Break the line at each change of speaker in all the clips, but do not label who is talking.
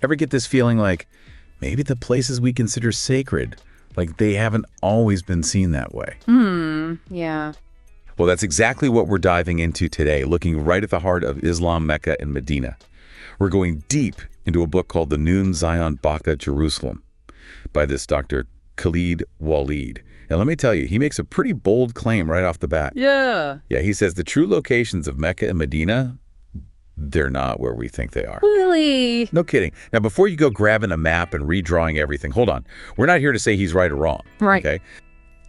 Ever get this feeling like maybe the places we consider sacred, like they haven't always been seen that way?
Yeah.
Well, that's exactly what we're diving into today, looking right at the heart of Islam, Mecca, and Medina. We're going deep into a book called The Noon Zion Baca Jerusalem by this Dr. Khalid Waleed. And let me tell you, he makes a pretty bold claim right off the bat.
Yeah.
Yeah, he says the true locations of Mecca and Medina, they're not where we think they are.
Really?
No kidding. Now, before you go grabbing a map and redrawing everything, hold on. We're not here to say he's right or wrong.
Right.
Okay?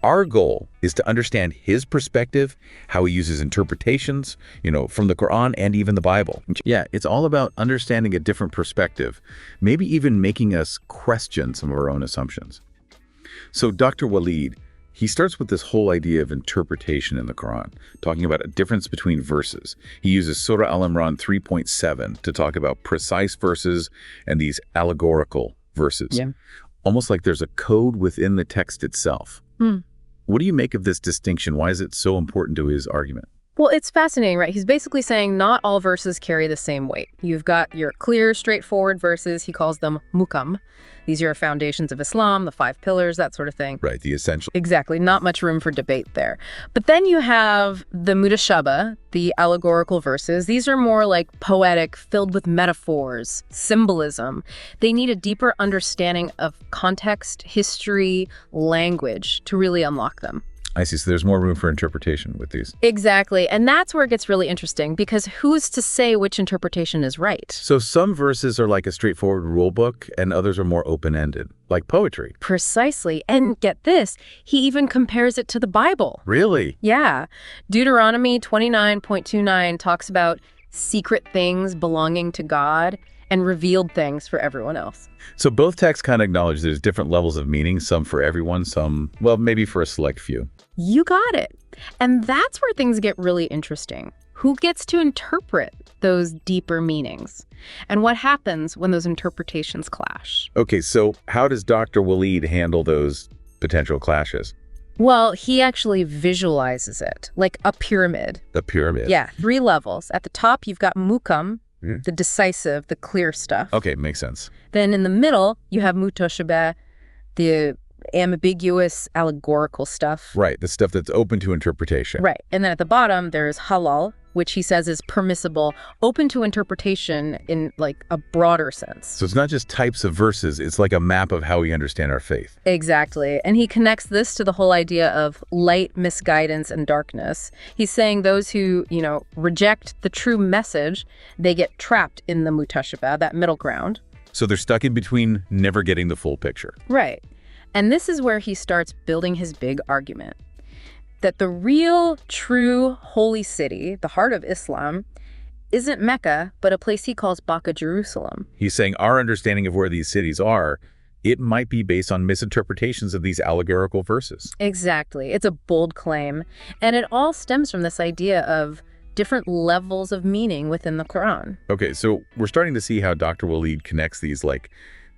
Our goal is to understand his perspective, how he uses interpretations, from the Quran and even the Bible. Yeah, it's all about understanding a different perspective, maybe even making us question some of our own assumptions. So Dr. Waleed, he starts with this whole idea of interpretation in the Quran, talking about a difference between verses. He uses Surah Al-Imran 3.7 to talk about precise verses and these allegorical verses.
Yeah.
Almost like there's a code within the text itself. What do you make of this distinction? Why is it so important to his argument?
Well, it's fascinating, right? He's basically saying not all verses carry the same weight. You've got your clear, straightforward verses. He calls them muhkam. These are foundations of Islam, the 5 pillars, that sort of thing.
Right, the essential.
Exactly. Not much room for debate there. But then you have the mutashabah, the allegorical verses. These are more like poetic, filled with metaphors, symbolism. They need a deeper understanding of context, history, language to really unlock them.
I see. So there's more room for interpretation with these.
Exactly. And that's where it gets really interesting, because who's to say which interpretation is right?
So some verses are like a straightforward rule book and others are more open-ended, like poetry.
Precisely. And get this, he even compares it to the Bible.
Really?
Yeah. Deuteronomy 29.29 talks about secret things belonging to God and revealed things for everyone else.
So both texts kind of acknowledge there's different levels of meaning, some for everyone, some, well, maybe for a select few.
You got it. And that's where things get really interesting. Who gets to interpret those deeper meanings? And what happens when those interpretations clash?
Okay, so how does Dr. Waleed handle those potential clashes?
Well, he actually visualizes it, like a pyramid.
The pyramid?
Yeah, 3 levels. At the top, you've got muhkam, the decisive, the clear stuff.
Okay, makes sense.
Then in the middle, you have mutashabah, the ambiguous, allegorical stuff.
Right, the stuff that's open to interpretation.
Right. And then at the bottom, there's halal, which he says is permissible, open to interpretation in like a broader sense.
So it's not just types of verses, it's like a map of how we understand our faith.
Exactly. And he connects this to the whole idea of light, misguidance, and darkness. He's saying those who, reject the true message, they get trapped in the mutashabah, that middle ground.
So they're stuck in between, never getting the full picture.
Right. And this is where he starts building his big argument. That the real, true, holy city, the heart of Islam, isn't Mecca, but a place he calls Baca Jerusalem.
He's saying our understanding of where these cities are, it might be based on misinterpretations of these allegorical verses.
Exactly. It's a bold claim. And it all stems from this idea of different levels of meaning within the Quran.
Okay, so we're starting to see how Dr. Waleed connects these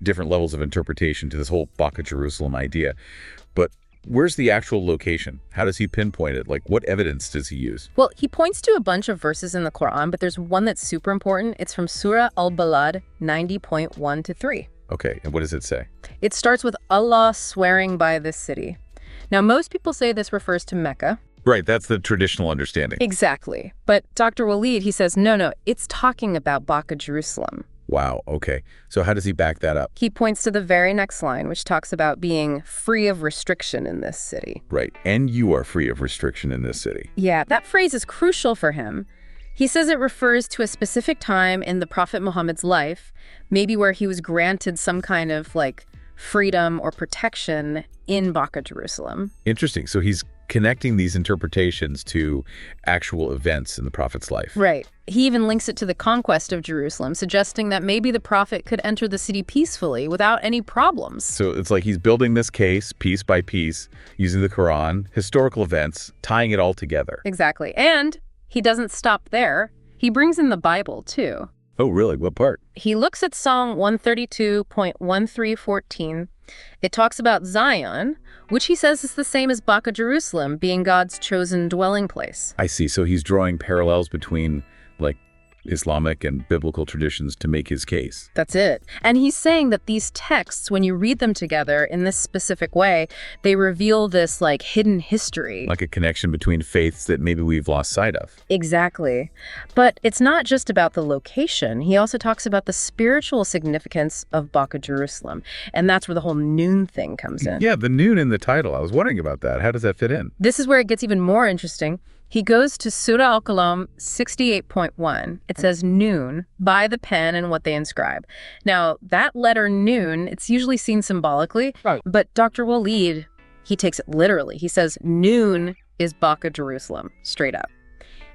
different levels of interpretation to this whole Baca Jerusalem idea. But where's the actual location? How does he pinpoint it? What evidence does he use?
Well, he points to a bunch of verses in the Quran, but there's one that's super important. It's from Surah Al-Balad 90.1-3.
Okay, and what does it say?
It starts with Allah swearing by this city. Now, most people say this refers to Mecca.
Right, that's the traditional understanding.
Exactly. But Dr. Waleed, he says, no, it's talking about Baca Jerusalem.
Wow, okay. So how does he back that up?
He points to the very next line, which talks about being free of restriction in this city.
Right, and you are free of restriction in this city.
Yeah, that phrase is crucial for him. He says it refers to a specific time in the Prophet Muhammad's life, maybe where he was granted some kind of freedom or protection in Baca Jerusalem.
Interesting. So he's connecting these interpretations to actual events in the Prophet's life.
Right. He even links it to the conquest of Jerusalem, suggesting that maybe the Prophet could enter the city peacefully without any problems.
So it's like he's building this case piece by piece, using the Quran, historical events, tying it all together.
Exactly. And he doesn't stop there. He brings in the Bible, too.
Oh, really? What part?
He looks at Psalm 132.1314. It talks about Zion, which he says is the same as Baca Jerusalem, being God's chosen dwelling place.
I see. So he's drawing parallels between, Islamic and biblical traditions to make his case.
That's it. And he's saying that these texts, when you read them together in this specific way, they reveal this like hidden history.
Like a connection between faiths that maybe we've lost sight of.
Exactly. But it's not just about the location. He also talks about the spiritual significance of Baca, Jerusalem. And that's where the whole noon thing comes in.
Yeah, the noon in the title. I was wondering about that. How does that fit in?
This is where it gets even more interesting. He goes to Surah Al-Qalam 68.1. It says noon by the pen and what they inscribe. Now, that letter noon, it's usually seen symbolically, right, but Dr. وليد, he takes it literally. He says noon is Baca, Jerusalem, straight up.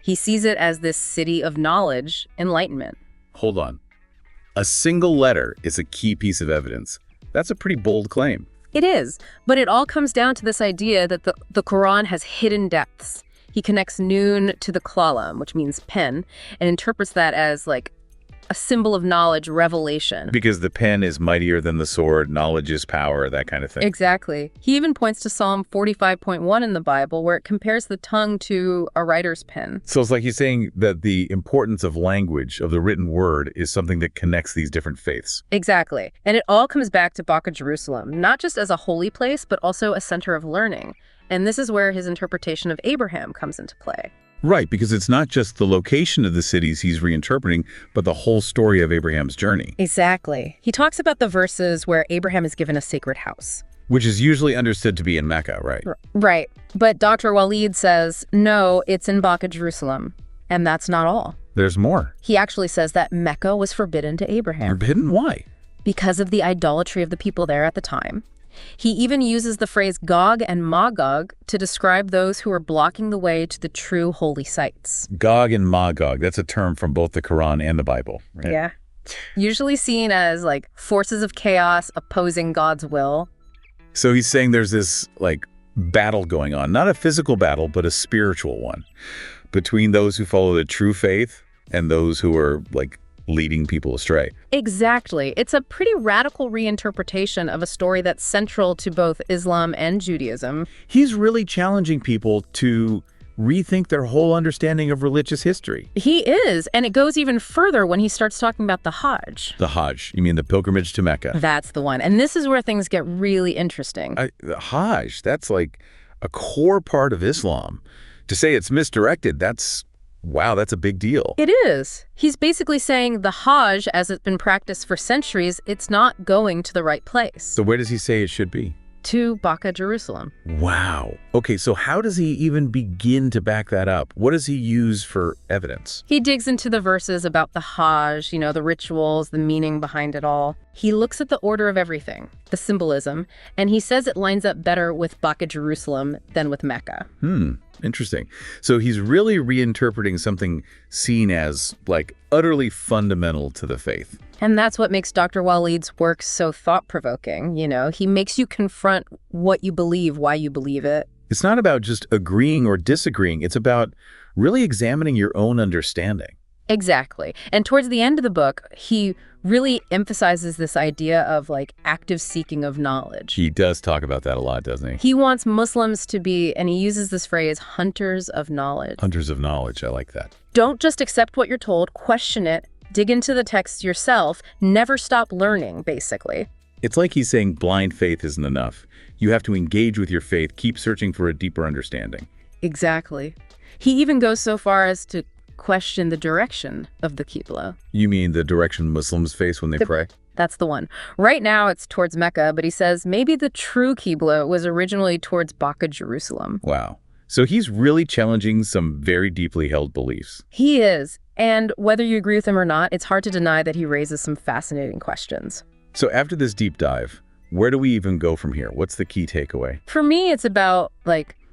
He sees it as this city of knowledge, enlightenment.
Hold on. A single letter is a key piece of evidence. That's a pretty bold claim.
It is, but it all comes down to this idea that the Quran has hidden depths. He connects noon to the qalam, which means pen, and interprets that as like a symbol of knowledge, revelation. Because
the pen is mightier than the sword, knowledge is power, that kind of thing.
Exactly. He even points to Psalm 45.1 in the Bible, where it compares the tongue to a writer's pen.
So it's like he's saying that the importance of language, of the written word, is something that connects these different faiths.
Exactly. And it all comes back to Baca, Jerusalem, not just as a holy place, but also a center of learning. And this is where his interpretation of Abraham comes into play.
Right, because it's not just the location of the cities he's reinterpreting, but the whole story of Abraham's journey.
Exactly. He talks about the verses where Abraham is given a sacred house.
Which is usually understood to be in Mecca, right?
Right. But Dr. وليد says, no, it's in Baca, Jerusalem. And that's not all.
There's more.
He actually says that Mecca was forbidden to Abraham.
Forbidden? Why?
Because of the idolatry of the people there at the time. He even uses the phrase Gog and Magog to describe those who are blocking the way to the true holy sites.
Gog and Magog, that's a term from both the Quran and the Bible, right?
Yeah. Usually seen as like forces of chaos opposing God's will.
So he's saying there's this like battle going on, not a physical battle, but a spiritual one between those who follow the true faith and those who are like leading people astray.
Exactly. It's a pretty radical reinterpretation of a story that's central to both Islam and Judaism.
He's really challenging people to rethink their whole understanding of religious history.
He is, and it goes even further when he starts talking about the Hajj.
The Hajj, you mean the pilgrimage to Mecca?
That's the one. And this is where things get really interesting.
The Hajj, that's like a core part of Islam. To say it's misdirected, wow, that's a big deal.
It is. He's basically saying the Hajj, as it's been practiced for centuries, it's not going to the right place.
So where does he say it should be?
To Baca, Jerusalem.
Wow. Okay, so how does he even begin to back that up? What does he use for evidence?
He digs into the verses about the Hajj, the rituals, the meaning behind it all. He looks at the order of everything, the symbolism, and he says it lines up better with Baca, Jerusalem than with Mecca.
Interesting. So he's really reinterpreting something seen as like utterly fundamental to the faith.
And that's what makes Dr. وليد's work so thought-provoking. He makes you confront what you believe, why you believe it.
It's not about just agreeing or disagreeing. It's about really examining your own understanding.
Exactly. And towards the end of the book, he really emphasizes this idea of like active seeking of knowledge.
He does talk about that a lot, doesn't he?
He wants Muslims to be, and he uses this phrase, hunters of knowledge.
Hunters of knowledge. I like that.
Don't just accept what you're told, question it, dig into the text yourself, never stop learning, basically.
It's like he's saying blind faith isn't enough. You have to engage with your faith, keep searching for a deeper understanding.
Exactly. He even goes so far as to question the direction of the Qibla.
You mean the direction Muslims face when they pray?
That's the one. Right now it's towards Mecca, but he says maybe the true Qibla was originally towards Baca, Jerusalem.
Wow. So he's really challenging some very deeply held beliefs.
He is. And whether you agree with him or not, it's hard to deny that he raises some fascinating questions.
So after this deep dive, where do we even go from here? What's the key takeaway?
For me, it's about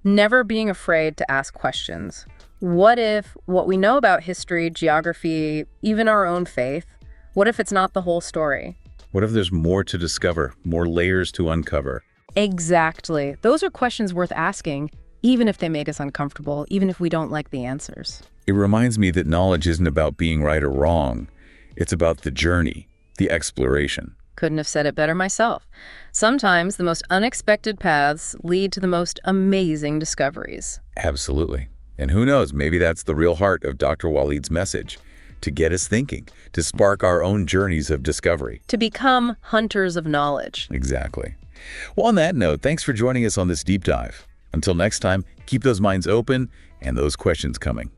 never being afraid to ask questions. What if what we know about history, geography, even our own faith, what if it's not the whole story?
What if there's more to discover, more layers to uncover?
Exactly. Those are questions worth asking, even if they make us uncomfortable, even if we don't like the answers.
It reminds me that knowledge isn't about being right or wrong. It's about the journey, the exploration.
Couldn't have said it better myself. Sometimes the most unexpected paths lead to the most amazing discoveries.
Absolutely. And who knows, maybe that's the real heart of Dr. وليد's message. to get us thinking, to spark our own journeys of discovery.
To become hunters of knowledge.
Exactly. Well, on that note, thanks for joining us on this deep dive. Until next time, keep those minds open and those questions coming.